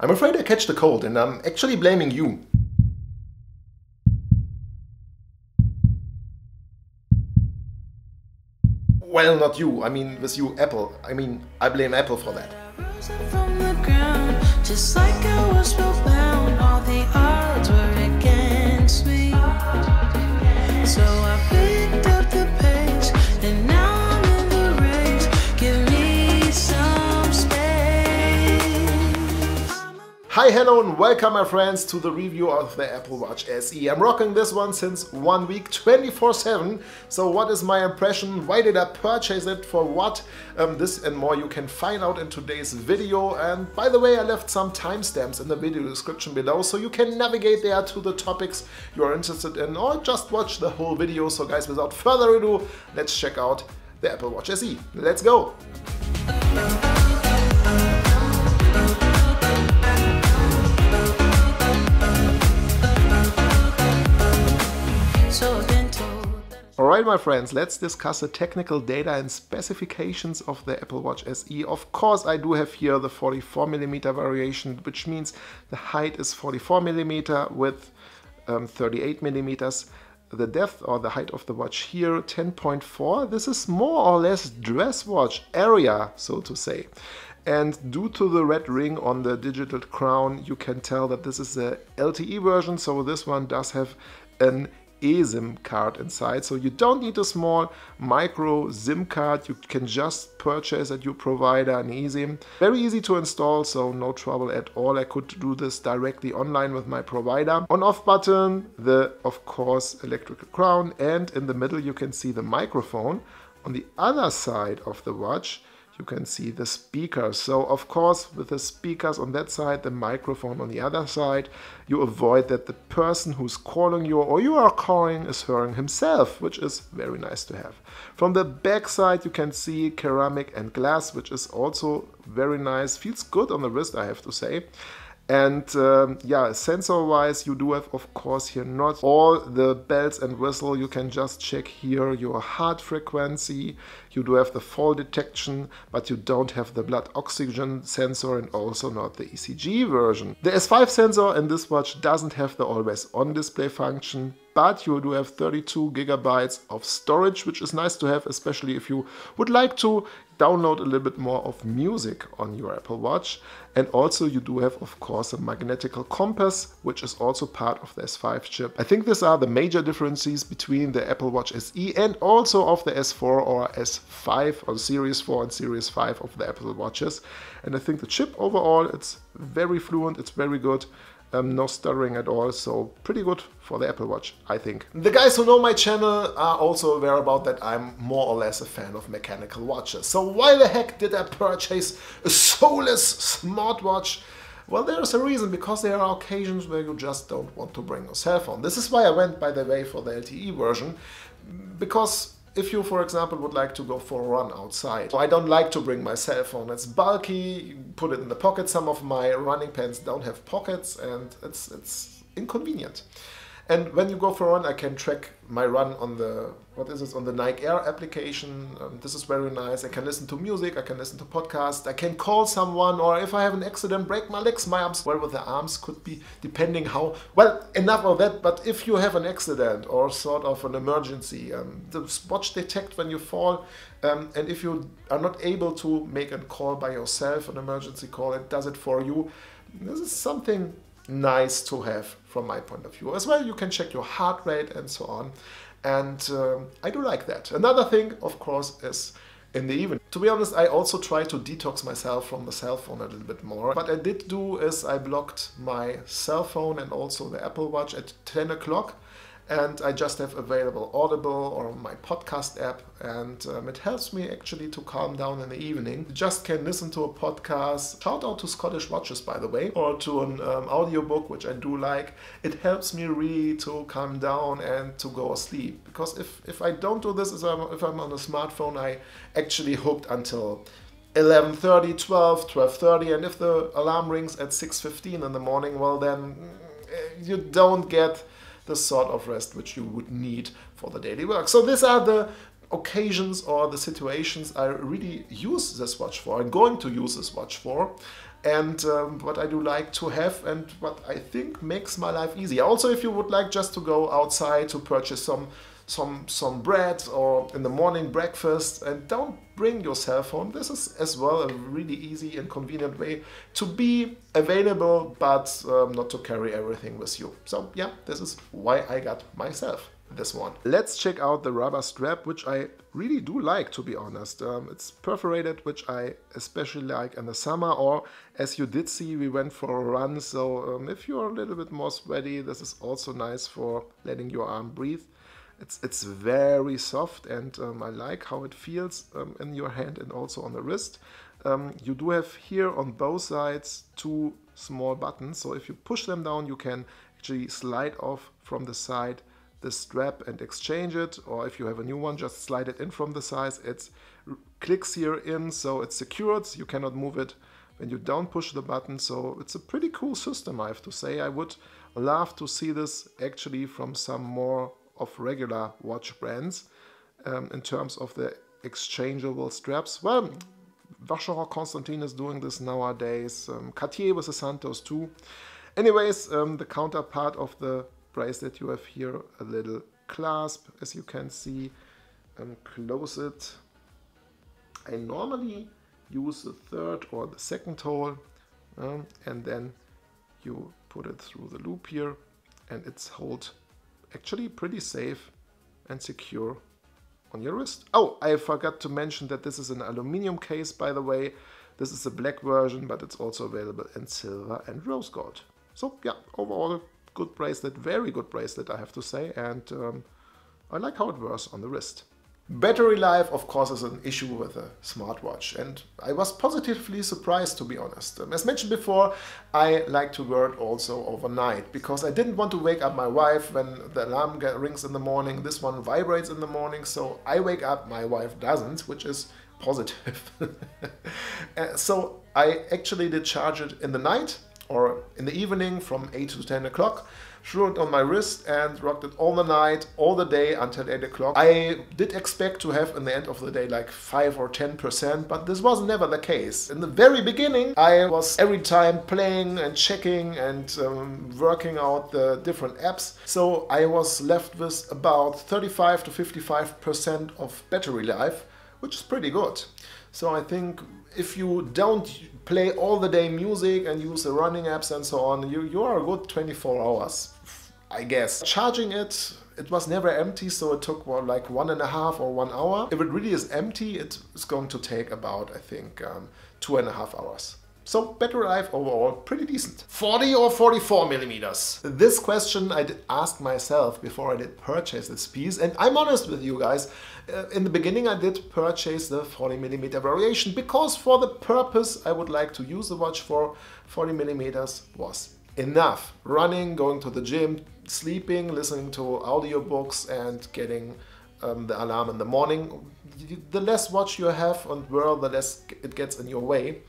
I'm afraid I catch the cold and I'm actually blaming you. Well, not you. I mean, with you, Apple. I mean, I blame Apple for that. From the ground, just like I was spellbound, all the odds were against me. So I picked up the pace, and now I'm in the race. Give me some space. Hi, hello and welcome my friends to the review of the Apple Watch SE. I'm rocking this one since 1 week, 24/7. So what is my impression? Why did I purchase it? For what? This and more you can find out in today's video. And by the way, I left some timestamps in the video description below, so you can navigate there to the topics you are interested in or just watch the whole video. So guys, without further ado, let's check out the Apple Watch SE. Let's go! Alright my friends, let's discuss the technical data and specifications of the Apple Watch SE. Of course I do have here the 44mm variation, which means the height is 44mm with 38mm. The depth or the height of the watch here 10.4. This is more or less dress watch area, so to say. And due to the red ring on the digital crown, you can tell that this is the LTE version, so this one does have an eSIM card inside, so you don't need a small micro SIM card. You can just purchase at your provider an eSIM. Very easy to install, so no trouble at all. I could do this directly online with my provider. On-off button, the of course electrical crown, and in the middle you can see the microphone. On the other side of the watch you can see the speakers. So of course with the speakers on that side, the microphone on the other side, you avoid that the person who's calling you or you are calling is hearing himself, which is very nice to have. From the back side you can see ceramic and glass, which is also very nice. Feels good on the wrist, I have to say. And yeah, sensor wise you do have of course here not all the bells and whistle. You can just check here your heart frequency. You do have the fall detection, but you don't have the blood oxygen sensor and also not the ECG version. The S5 sensor in this watch doesn't have the always on display function, but you do have 32 GB of storage, which is nice to have, especially if you would like to download a little bit more of music on your Apple Watch. And also you do have of course a magnetical compass, which is also part of the S5 chip. I think these are the major differences between the Apple Watch SE and also of the S4 or S5 or Series 4 and Series 5 of the Apple Watches. And I think the chip overall, it's very fluent, it's very good. No stuttering at all, so pretty good for the Apple Watch, I think. The guys who know my channel are also aware about that I'm more or less a fan of mechanical watches. So why the heck did I purchase a soulless smartwatch? Well, there's a reason, because there are occasions where you just don't want to bring a cell phone. This is why I went, by the way, for the LTE version, because if you, for example, would like to go for a run outside, I don't like to bring my cell phone. It's bulky, you put it in the pocket. Some of my running pants don't have pockets and it's inconvenient. And when you go for a run, I can track my run on the, on the Nike Air application. This is very nice. I can listen to music, I can listen to podcasts, I can call someone, or if I have an accident, break my legs, my arms. Well, with the arms could be depending how, well, enough of that. But if you have an accident or sort of an emergency, the watch detects when you fall. And if you are not able to make a call by yourself, an emergency call, it does it for you. This is something nice to have from my point of view. As well, you can check your heart rate and so on. And I do like that. Another thing, of course, is in the evening. To be honest, I also try to detox myself from the cell phone a little bit more. What I did do is I blocked my cell phone and also the Apple Watch at 10 o'clock. And I just have available Audible or my podcast app, and it helps me actually to calm down in the evening. You just can listen to a podcast. Shout out to Scottish Watches, by the way, or to an audiobook, which I do like. It helps me really to calm down and to go asleep. Because if I don't do this, if I'm on a smartphone, I actually hooked until 11:30, 12, 12:30, and if the alarm rings at 6:15 in the morning, well then you don't get the sort of rest which you would need for the daily work. So these are the occasions or the situations I really use this watch for. I'm going to use this watch for. and what I do like to have and what I think makes my life easy. Also, if you would like just to go outside to purchase some bread or in the morning breakfast and don't bring your cell phone, this is as well a really easy and convenient way to be available, but not to carry everything with you. So yeah, this is why I got myself this one. Let's check out the rubber strap, which I really do like, to be honest. It's perforated, which I especially like in the summer, or as you did see, we went for a run, so if you're a little bit more sweaty, this is also nice for letting your arm breathe. It's very soft, and I like how it feels in your hand and also on the wrist. You do have here on both sides two small buttons, so if you push them down, you can actually slide off from the side the strap and exchange it, or if you have a new one, just slide it in from the side. It clicks here in, so it's secured. You cannot move it when you don't push the button, so it's a pretty cool system, I have to say. I would love to see this actually from some more of regular watch brands in terms of the exchangeable straps. Well, Vacheron Konstantin is doing this nowadays, Cartier with the Santos too. Anyways, the counterpart of the bracelet, you have here a little clasp, as you can see, and close it. I normally use the third or the second hole, and then you put it through the loop here, and it's held actually pretty safe and secure on your wrist. Oh, I forgot to mention that this is an aluminum case, by the way. This is the black version, but it's also available in silver and rose gold. So yeah, overall good bracelet, very good bracelet, I have to say, and I like how it works on the wrist. Battery life, of course, is an issue with a smartwatch, and I was positively surprised, to be honest. As mentioned before, I like to wear it also overnight, because I didn't want to wake up my wife when the alarm rings in the morning. This one vibrates in the morning, so I wake up, my wife doesn't, which is positive. So I actually did charge it in the night, or in the evening from 8 to 10 o'clock, threw it on my wrist and rocked it all the night, all the day until 8 o'clock. I did expect to have in the end of the day like 5 or 10%, but this was never the case. In the very beginning, I was every time playing and checking and working out the different apps. So I was left with about 35 to 55% of battery life, which is pretty good. So I think if you don't play all the day music and use the running apps and so on, you are a good 24 hours, I guess. Charging it was never empty, so it took like 1.5 or 1 hour. If it really is empty, it is going to take about, I think, 2.5 hours. So battery life overall pretty decent. 40 or 44 millimeters? This question I did ask myself before I did purchase this piece, and I'm honest with you guys, in the beginning I did purchase the 40 millimeter variation because for the purpose I would like to use the watch for, 40 millimeters was enough. Running, going to the gym, sleeping, listening to audiobooks and getting the alarm in the morning. The less watch you have and wear, the less it gets in your way.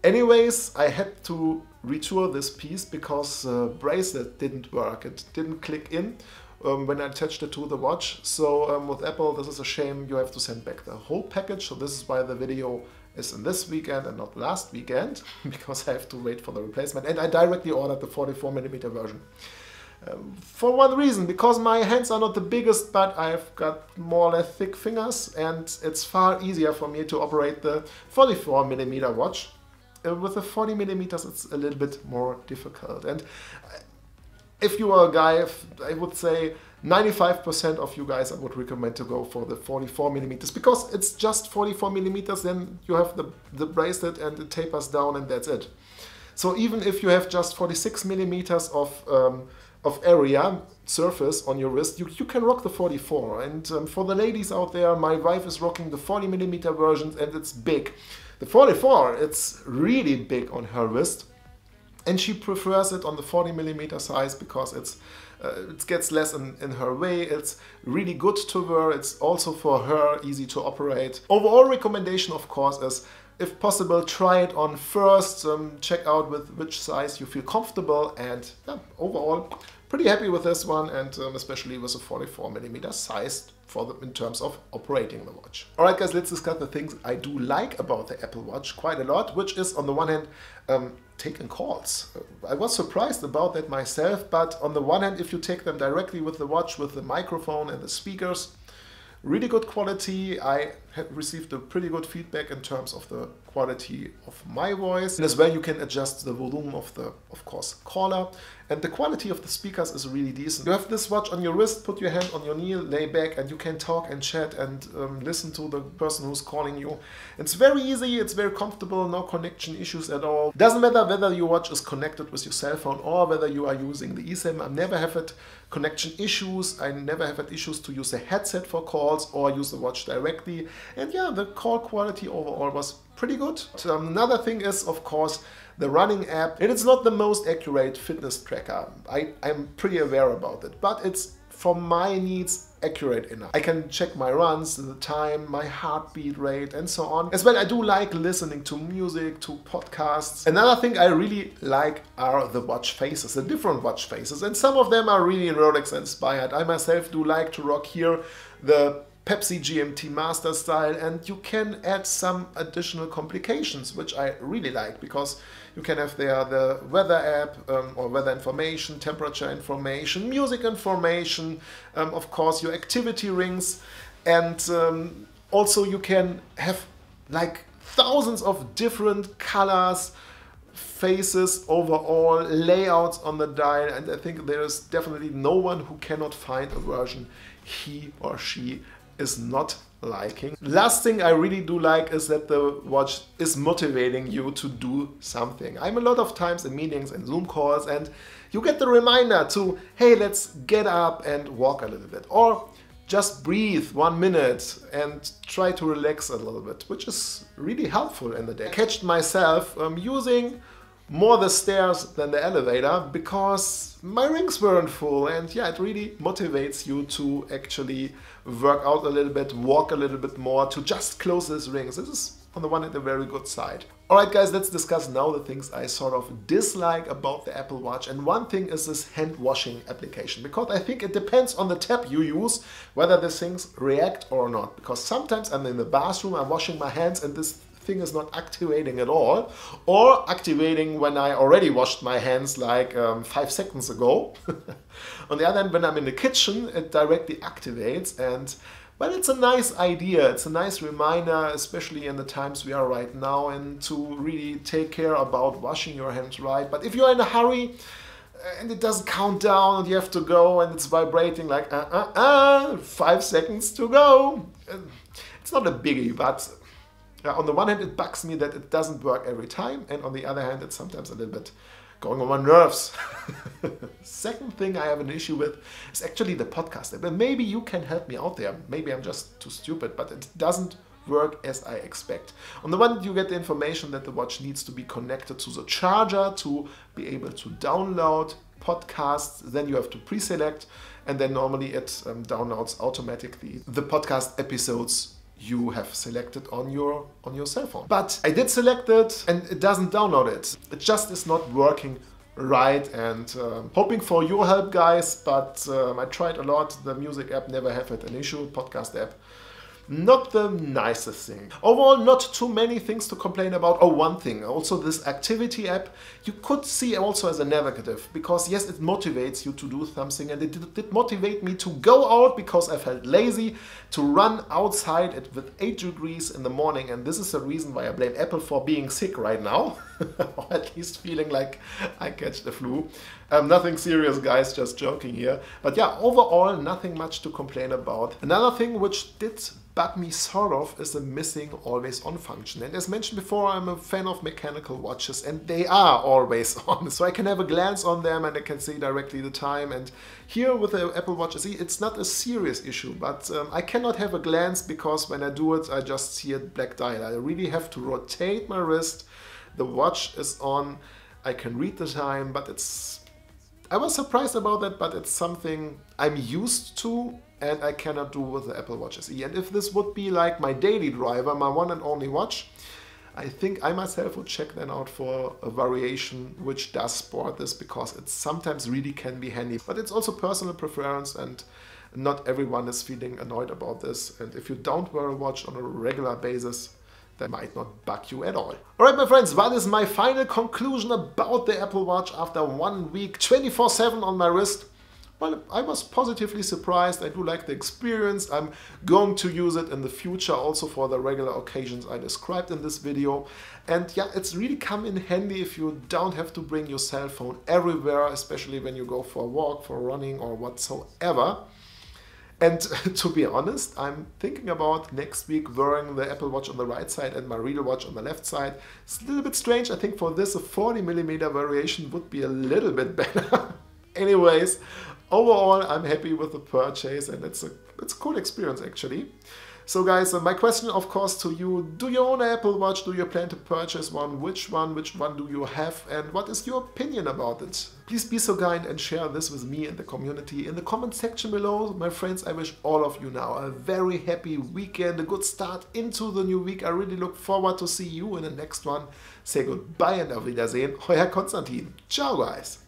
Anyways, I had to retour this piece because the bracelet didn't work. It didn't click in when I attached it to the watch. So with Apple, this is a shame. You have to send back the whole package. So this is why the video is in this weekend and not last weekend, because I have to wait for the replacement. And I directly ordered the 44 millimeter version. For one reason, because my hands are not the biggest, but I've got more or less thick fingers, and it's far easier for me to operate the 44 millimeter watch. With the 40 millimeters, it's a little bit more difficult. And if you are a guy, I would say 95% of you guys, I would recommend to go for the 44 millimeters because it's just 44 millimeters. Then you have the bracelet and it tapers down, and that's it. So even if you have just 46 millimeters of area surface on your wrist, you can rock the 44. And for the ladies out there, my wife is rocking the 40 millimeter versions, and it's big. The 44, it's really big on her wrist, and she prefers it on the 40 millimeter size because it gets less in her way. It's really good to wear. It's also for her easy to operate. Overall recommendation, of course, is If possible, try it on first, check out with which size you feel comfortable, and yeah, overall pretty happy with this one, and especially with a 44mm size in terms of operating the watch. Alright guys, let's discuss the things I do like about the Apple Watch quite a lot, which is on the one hand taking calls. I was surprised about that myself, but on the one hand, if you take them directly with the watch, with the microphone and the speakers, really good quality. I have received a pretty good feedback in terms of the quality of my voice. And as well, you can adjust the volume of the, of course, caller. And the quality of the speakers is really decent. You have this watch on your wrist, put your hand on your knee, lay back, and you can talk and chat and listen to the person who's calling you. It's very easy, it's very comfortable, no connection issues at all. Doesn't matter whether your watch is connected with your cell phone or whether you are using the eSIM. I never have had connection issues. I never have had issues to use a headset for calls or use the watch directly. And yeah, the call quality overall was pretty good. Another thing is, of course, the running app. And it's not the most accurate fitness tracker. I'm pretty aware about it, but it's for my needs accurate enough. I can check my runs, the time, my heartbeat rate, and so on. As well, I do like listening to music, to podcasts. Another thing I really like are the watch faces, the different watch faces. And some of them are really Rolex inspired. I myself do like to rock here the Pepsi GMT Master style, and you can add some additional complications, which I really like, because you can have there the weather app or weather information, temperature information, music information, of course your activity rings, and also you can have like thousands of different colors, faces, overall layouts on the dial, and I think there is definitely no one who cannot find a version he or she is not liking. Last thing I really do like is that the watch is motivating you to do something. I'm a lot of times in meetings and Zoom calls, and you get the reminder to, hey, let's get up and walk a little bit, or just breathe 1 minute and try to relax a little bit, which is really helpful in the day. I catched myself using more the stairs than the elevator because my rings weren't full, and yeah, it really motivates you to actually work out a little bit, walk a little bit more, to just close these rings. This is on the one hand a very good side. Alright guys, let's discuss now the things I sort of dislike about the Apple Watch, and one thing is this hand washing application, because I think it depends on the tab you use whether the things react or not, because sometimes I'm in the bathroom, I'm washing my hands and this thing is not activating at all, or activating when I already washed my hands like 5 seconds ago. On the other hand, when I'm in the kitchen, it directly activates, and well, it's a nice idea, it's a nice reminder, especially in the times we are right now, and to really take care about washing your hands right. But if you're in a hurry and it doesn't count down and you have to go and it's vibrating like 5 seconds to go, it's not a biggie, but on the one hand, it bugs me that it doesn't work every time, and on the other hand, it's sometimes a little bit going on my nerves. Second thing I have an issue with is actually the podcast app. And maybe you can help me out there. Maybe I'm just too stupid, but it doesn't work as I expect. On the one hand, you get the information that the watch needs to be connected to the charger to be able to download podcasts. Then you have to pre-select, and then normally it downloads automatically the podcast episodes you have selected on your cell phone. But I did select it and it doesn't download it. It just is not working right, and hoping for your help, guys, but I tried a lot. The music app never have had an issue. Podcast app, not the nicest thing. Overall, not too many things to complain about. Oh, one thing, also this activity app, you could see also as a negative, because yes, it motivates you to do something, and it did motivate me to go out because I felt lazy to run outside with 8 degrees in the morning, and this is the reason why I blame Apple for being sick right now, or at least feeling like I catch the flu. Nothing serious, guys, just joking here. But yeah, overall, nothing much to complain about. Another thing which did bug me sort of is the missing always on function. And as mentioned before, I'm a fan of mechanical watches, and they are always on. So I can have a glance on them and I can see directly the time. And here with the Apple Watch SE, it's not a serious issue, but I cannot have a glance because when I do it, I just see a black dial. I really have to rotate my wrist. The watch is on. I can read the time, but I was surprised about that, but it's something I'm used to and I cannot do with the Apple Watch SE. And if this would be like my daily driver, my one and only watch, I think I myself would check then out for a variation which does sport this, because it sometimes really can be handy. But it's also personal preference, and not everyone is feeling annoyed about this. And if you don't wear a watch on a regular basis, that might not bug you at all. Alright my friends, that is my final conclusion about the Apple Watch after 1 week, 24/7 on my wrist. Well, I was positively surprised. I do like the experience. I'm going to use it in the future also for the regular occasions I described in this video. And yeah, it's really come in handy if you don't have to bring your cell phone everywhere, especially when you go for a walk, for running or whatsoever. And to be honest, I'm thinking about next week wearing the Apple Watch on the right side and my real watch on the left side. It's a little bit strange. I think for this a 40mm variation would be a little bit better. Anyways, overall I'm happy with the purchase, and it's a cool experience actually. So guys, my question of course to you: do you own an Apple Watch? Do you plan to purchase one? Which one do you have, and what is your opinion about it? Please be so kind and share this with me and the community in the comment section below. My friends, I wish all of you now a very happy weekend, a good start into the new week. I really look forward to see you in the next one. Say goodbye and auf Wiedersehen. Euer Konstantin. Ciao guys.